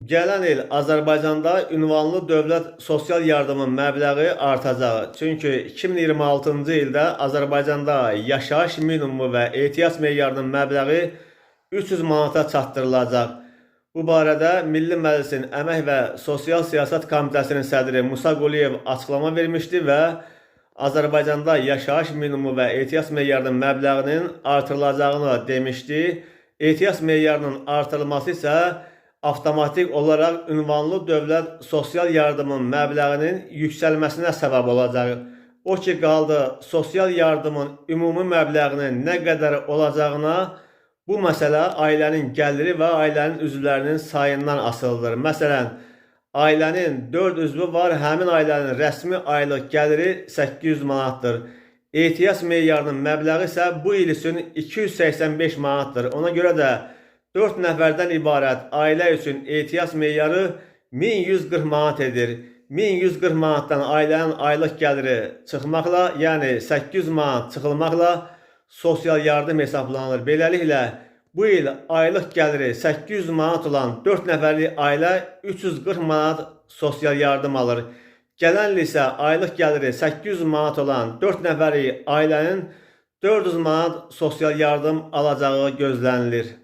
Gələn il Azərbaycanda ünvanlı dövlət sosial yardımın məbləği artacaq. Çünki 2026-cı ildə Azərbaycanda yaşayış minimumu və ehtiyac meyarının məbləği 300 manata çatdırılacaq. Bu barədə Milli Məclisin Əmək və Sosial Siyasət Komitəsinin sədri Musa Quliyev açıqlama vermişdi və Azərbaycanda yaşayış minimumu və ehtiyac meyarının məbləğinin artırılacağını demişdi. Ehtiyac meyarının artırılması isə avtomatik olaraq ünvanlı dövlət sosial yardımın məbləğinin yüksəlməsinə səbəb olacaq. O ki qaldı sosial yardımın ümumi məbləğinin nə qədər olacağına, bu məsələ ailənin gəliri və ailənin üzvlərinin sayından asılıdır. Məsələn, ailənin 4 üzvü var, həmin ailənin rəsmi aylıq gəliri 800 manatdır. Ehtiyac meyarının məbləği isə bu il üçün 285 manatdır. Ona görə də 4 nəfərdən ibarət ailə üçün ehtiyac meyarı 1140 manat edir. 1140 manatdan ailənin aylıq gəliri çıxmaqla, yəni 800 manat çıxılmaqla sosial yardım hesablanır. Beləliklə, bu il aylıq gəliri 800 manat olan 4 nəfərlik ailə 340 manat sosial yardım alır. Gələn il isə aylıq gəliri 800 manat olan 4 nəfərlik ailənin 400 manat sosial yardım alacağı gözlənilir.